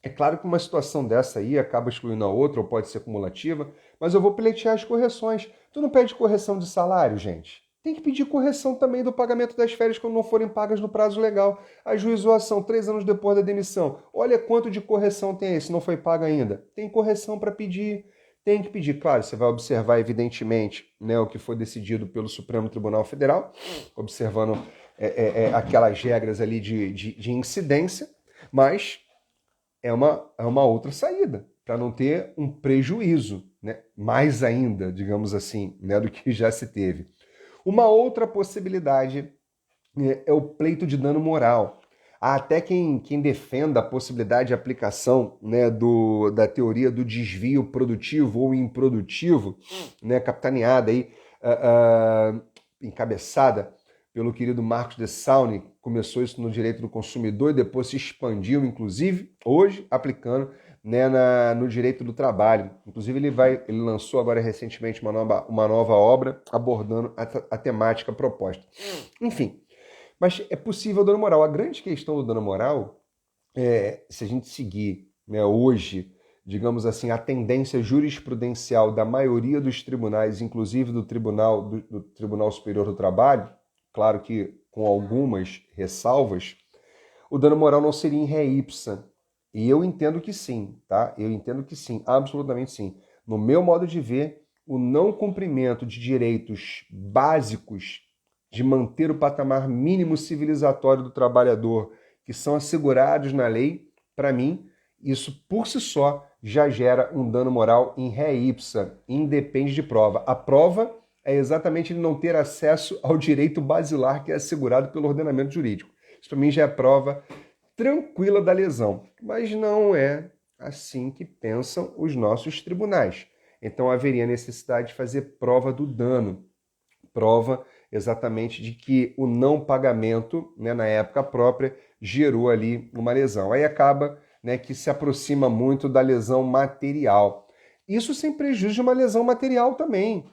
É claro que uma situação dessa aí acaba excluindo a outra ou pode ser cumulativa, mas eu vou pleitear as correções. Tu não pede correção de salário, gente? Tem que pedir correção também do pagamento das férias quando não forem pagas no prazo legal. A ação 3 anos depois da demissão. Olha quanto de correção tem aí se não foi paga ainda. Tem correção para pedir. Tem que pedir. Claro, você vai observar, evidentemente, né, o que foi decidido pelo Supremo Tribunal Federal, observando aquelas regras ali de incidência, mas é uma outra saída, para não ter um prejuízo, né, mais ainda, digamos assim, né, do que já se teve. Uma outra possibilidade é o pleito de dano moral. Há até quem defenda a possibilidade de aplicação, né, da teoria do desvio produtivo ou improdutivo, né, capitaneada aí, encabeçada pelo querido Marcos de Saune. Começou isso no direito do consumidor e depois se expandiu, inclusive, hoje, aplicando, né, no direito do trabalho. Inclusive, ele lançou agora recentemente uma nova obra abordando a temática proposta. Enfim, mas é possível o dano moral. A grande questão do dano moral é, se a gente seguir, né, hoje, digamos assim, a tendência jurisprudencial da maioria dos tribunais, inclusive do Tribunal Superior do Trabalho, claro que com algumas ressalvas, o dano moral não seria in re ipsa. E eu entendo que sim, tá? Eu entendo que sim, absolutamente sim. No meu modo de ver, o não cumprimento de direitos básicos de manter o patamar mínimo civilizatório do trabalhador, que são assegurados na lei, para mim, isso por si só já gera um dano moral in re ipsa, independe de prova. A prova é exatamente ele não ter acesso ao direito basilar que é assegurado pelo ordenamento jurídico. Isso para mim já é prova tranquila da lesão, mas não é assim que pensam os nossos tribunais. Então haveria necessidade de fazer prova do dano, prova exatamente de que o não pagamento, né, na época própria, gerou ali uma lesão. Aí acaba, né, que se aproxima muito da lesão material. Isso sem prejuízo de uma lesão material também.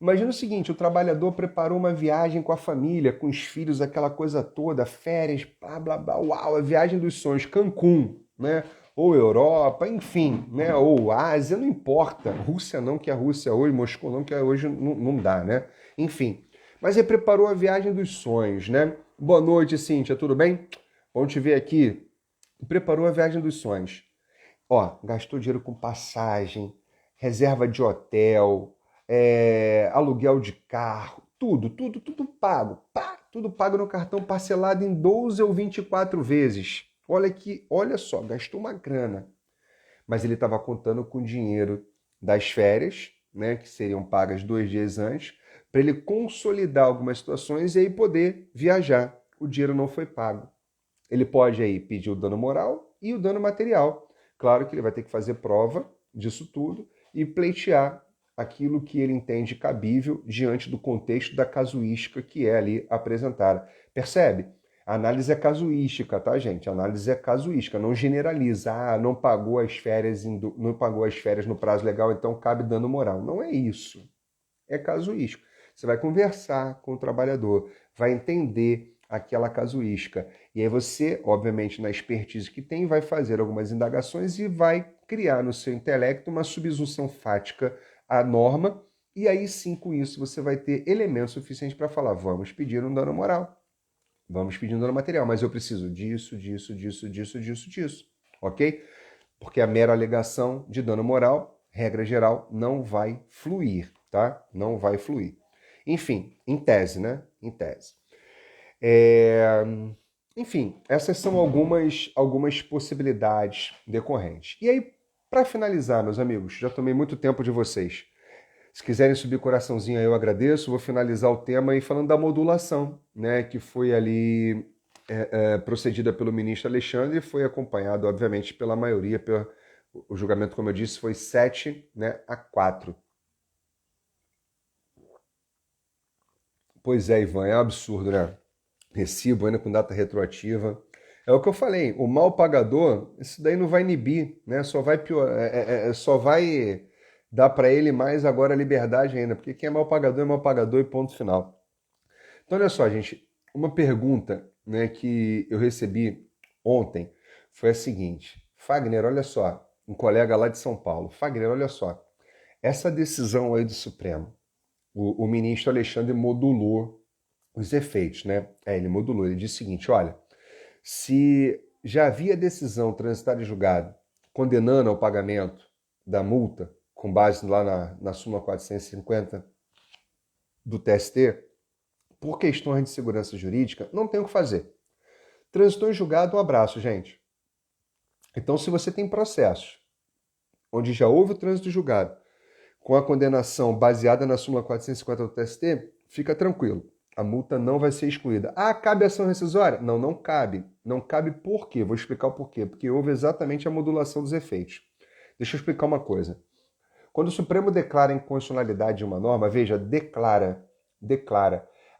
Imagina o seguinte, o trabalhador preparou uma viagem com a família, com os filhos, aquela coisa toda, férias, blá, blá, blá, uau, a viagem dos sonhos, Cancún, né? Ou Europa, enfim, né? Ou Ásia, não importa. Rússia não, que a Rússia hoje, Moscou não, que hoje não dá, né? Enfim, mas ele preparou a viagem dos sonhos, né? Boa noite, Cíntia, tudo bem? Bom te ver aqui. Preparou a viagem dos sonhos. Ó, gastou dinheiro com passagem, reserva de hotel, aluguel de carro, tudo pago. Pá, tudo pago no cartão, parcelado em 12 ou 24 vezes. Olha só, gastou uma grana, mas ele estava contando com o dinheiro das férias, né, que seriam pagas 2 dias antes, para ele consolidar algumas situações e aí poder viajar. O dinheiro não foi pago. Ele pode aí pedir o dano moral e o dano material. Claro que ele vai ter que fazer prova disso tudo e pleitear aquilo que ele entende cabível diante do contexto da casuística que é ali apresentada. Percebe? A análise é casuística, tá, gente? A análise é casuística, não generaliza. Ah, não pagou as férias, não pagou as férias no prazo legal, então cabe dano moral. Não é isso. É casuístico. Você vai conversar com o trabalhador, vai entender aquela casuística. E aí você, obviamente, na expertise que tem, vai fazer algumas indagações e vai criar no seu intelecto uma subsunção fática à norma. E aí sim, com isso, você vai ter elementos suficientes para falar, vamos pedir um dano moral, vamos pedir um dano material, mas eu preciso disso, disso, disso, disso, disso, disso. Ok? Porque a mera alegação de dano moral, regra geral, não vai fluir, tá? Não vai fluir. Enfim, em tese, né? Em tese. Enfim, essas são algumas possibilidades decorrentes. E aí, para finalizar, meus amigos, já tomei muito tempo de vocês. Se quiserem subir coraçãozinho aí, eu agradeço. Vou finalizar o tema aí falando da modulação, né? Que foi ali procedida pelo ministro Alexandre e foi acompanhado, obviamente, pela maioria. O julgamento, como eu disse, foi 7, né, a 4. Pois é, Ivan, é um absurdo, né? Recibo ainda com data retroativa. É o que eu falei, o mal pagador, isso daí não vai inibir, né? Só vai só vai dar para ele mais agora liberdade ainda, porque quem é mal pagador e ponto final. Então, olha só, gente, uma pergunta, né, que eu recebi ontem foi a seguinte: Fagner, olha só, um colega lá de São Paulo, Fagner, olha só, essa decisão aí do Supremo, o ministro Alexandre modulou os efeitos, né? Ele modulou, ele disse o seguinte: olha, se já havia decisão transitada em julgado condenando ao pagamento da multa, com base lá na súmula 450 do TST, por questões de segurança jurídica, não tem o que fazer. Transitou em julgado, um abraço, gente. Então, se você tem processos onde já houve o trânsito julgado com a condenação baseada na súmula 450 do TST, fica tranquilo. A multa não vai ser excluída. Ah, cabe ação rescisória? Não, não cabe. Não cabe por quê? Vou explicar o porquê. Porque houve exatamente a modulação dos efeitos. Deixa eu explicar uma coisa. Quando o Supremo declara a inconstitucionalidade de uma norma, veja, declara.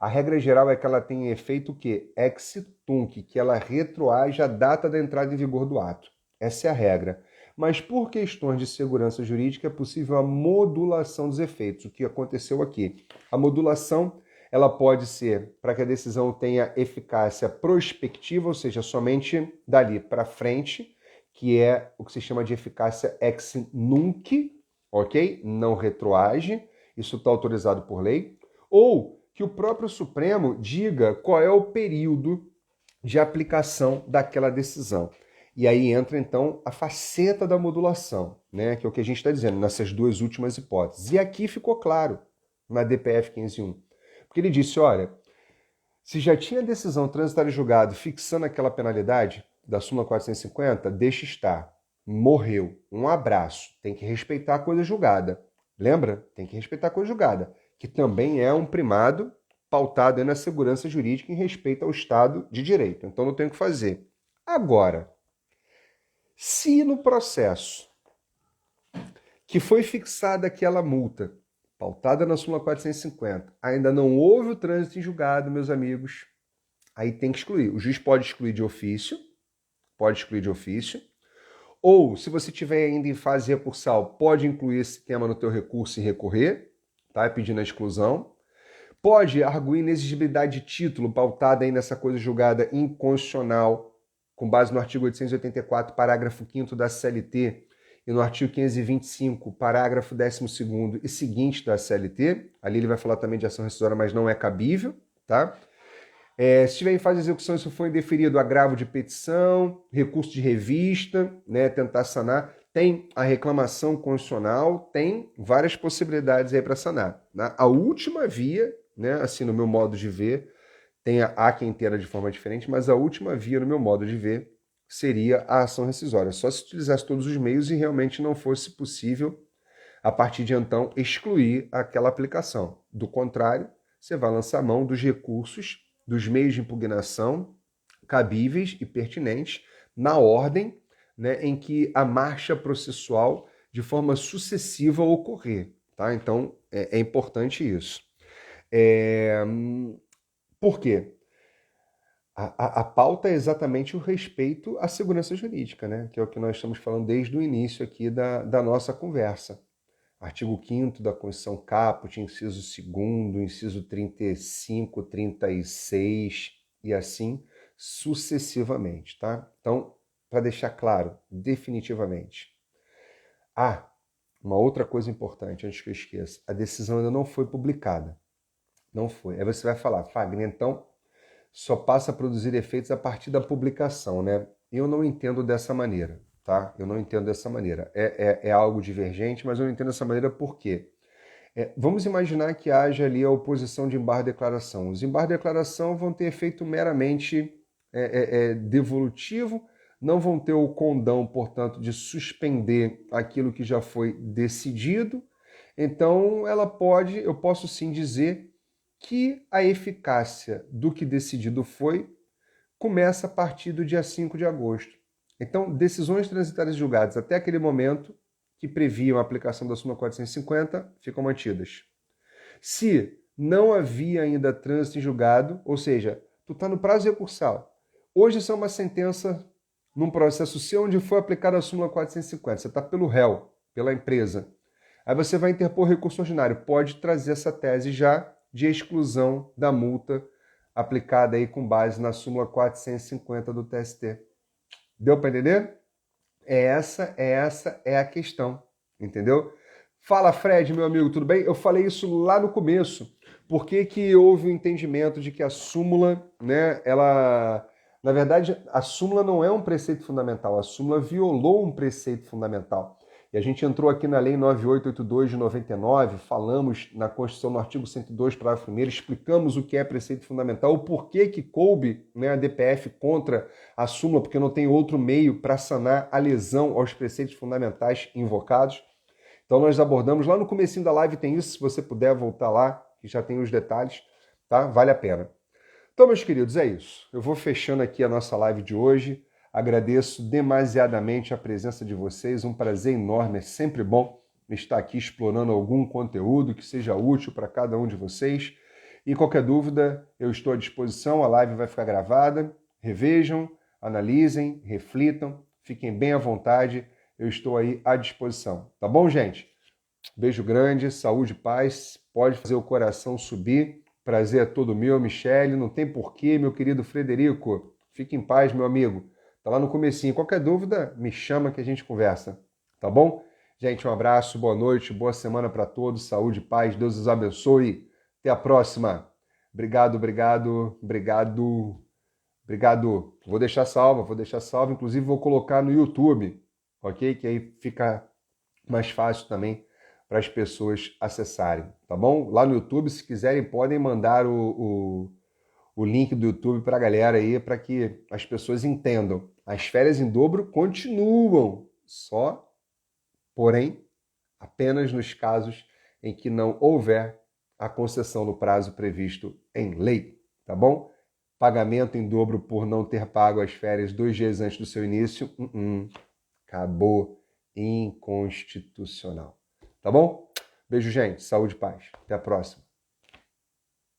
A regra geral é que ela tem efeito o quê? Ex tunc, que ela retroage à data da entrada em vigor do ato. Essa é a regra. Mas por questões de segurança jurídica é possível a modulação dos efeitos. O que aconteceu aqui? A modulação ela pode ser para que a decisão tenha eficácia prospectiva, ou seja, somente dali para frente, que é o que se chama de eficácia ex nunc, ok? Não retroage, isso está autorizado por lei. Ou que o próprio Supremo diga qual é o período de aplicação daquela decisão. E aí entra, então, a faceta da modulação, né? Que é o que a gente está dizendo nessas duas últimas hipóteses. E aqui ficou claro, na DPF 501. Porque ele disse, olha, se já tinha decisão transitada em julgado fixando aquela penalidade da súmula 450, deixa estar. Morreu. Um abraço. Tem que respeitar a coisa julgada. Lembra? Tem que respeitar a coisa julgada. Que também é um primado pautado na segurança jurídica em respeito ao Estado de Direito. Então não tem o que fazer. Agora, se no processo que foi fixada aquela multa, pautada na súmula 450, ainda não houve o trânsito em julgado, meus amigos, aí tem que excluir. O juiz pode excluir de ofício, ou se você tiver ainda em fase recursal, pode incluir esse tema no teu recurso e recorrer, tá? Pedindo a exclusão. Pode arguir inexigibilidade de título, pautada aí nessa coisa julgada inconstitucional, com base no artigo 884, parágrafo 5º da CLT, e no artigo 525, parágrafo 12º e seguinte da CLT. Ali ele vai falar também de ação rescisória, mas não é cabível, tá? Se estiver em fase de execução, isso foi indeferido, agravo de petição, recurso de revista, né, tentar sanar. Tem a reclamação constitucional, tem várias possibilidades aí para sanar. Né? A última via, né, assim, no meu modo de ver, há quem entenda de forma diferente, mas a última via, no meu modo de ver, seria a ação rescisória. Só se utilizasse todos os meios e realmente não fosse possível, a partir de então, excluir aquela aplicação. Do contrário, você vai lançar mão dos recursos, dos meios de impugnação cabíveis e pertinentes na ordem, né, em que a marcha processual de forma sucessiva ocorrer. Tá? Então, é importante isso. Por quê? A pauta é exatamente o respeito à segurança jurídica, né? Que é o que nós estamos falando desde o início aqui da nossa conversa. Artigo 5º da Constituição Caput, inciso 2º, inciso 35, 36 e assim sucessivamente, tá? Então, para deixar claro, definitivamente. Uma outra coisa importante, antes que eu esqueça, a decisão ainda não foi publicada. Não foi. Aí você vai falar, Fagner, então só passa a produzir efeitos a partir da publicação, né? Eu não entendo dessa maneira, tá? Eu não entendo dessa maneira. É algo divergente, mas eu não entendo dessa maneira por quê? Vamos imaginar que haja ali a oposição de embargo de declaração. Os embargos de declaração vão ter efeito meramente devolutivo, não vão ter o condão, portanto, de suspender aquilo que já foi decidido. Então, eu posso sim dizer que a eficácia do que decidido foi começa a partir do dia 5 de agosto. Então, decisões transitárias julgadas até aquele momento que previam a aplicação da súmula 450 ficam mantidas. Se não havia ainda trânsito em julgado, ou seja, tu está no prazo recursal, hoje isso é uma sentença num processo seu onde foi aplicada a súmula 450, você está pelo réu, pela empresa. Aí você vai interpor recurso ordinário, pode trazer essa tese já de exclusão da multa aplicada aí com base na súmula 450 do TST. Deu para entender? Essa é a questão, entendeu? Fala, Fred, meu amigo, tudo bem? Eu falei isso lá no começo. Por que houve o entendimento de que a súmula, né, ela... Na verdade, a súmula não é um preceito fundamental, a súmula violou um preceito fundamental. E a gente entrou aqui na Lei 9882 de 99, falamos na Constituição, no artigo 102, parágrafo 1º, explicamos o que é preceito fundamental, o porquê que coube, né, a DPF contra a súmula, porque não tem outro meio para sanar a lesão aos preceitos fundamentais invocados. Então nós abordamos, lá no comecinho da live tem isso, se você puder voltar lá, que já tem os detalhes, tá? Vale a pena. Então, meus queridos, é isso. Eu vou fechando aqui a nossa live de hoje. Agradeço demasiadamente a presença de vocês, um prazer enorme, é sempre bom estar aqui explorando algum conteúdo que seja útil para cada um de vocês. E qualquer dúvida, eu estou à disposição, a live vai ficar gravada. Revejam, analisem, reflitam, fiquem bem à vontade, eu estou aí à disposição. Tá bom, gente? Beijo grande, saúde e paz, pode fazer o coração subir. Prazer é todo meu, Michele, não tem porquê, meu querido Frederico. Fique em paz, meu amigo. Tá lá no comecinho. Qualquer dúvida, me chama que a gente conversa. Tá bom? Gente, um abraço, boa noite, boa semana para todos. Saúde, paz, Deus os abençoe. Até a próxima. Obrigado. Vou deixar salvo. Inclusive vou colocar no YouTube, ok? Que aí fica mais fácil também para as pessoas acessarem, tá bom? Lá no YouTube, se quiserem, podem mandar o link do YouTube para a galera aí, para que as pessoas entendam. As férias em dobro continuam, porém, apenas nos casos em que não houver a concessão no prazo previsto em lei, tá bom? Pagamento em dobro por não ter pago as férias 2 dias antes do seu início, acabou, inconstitucional. Tá bom? Beijo, gente. Saúde e paz. Até a próxima.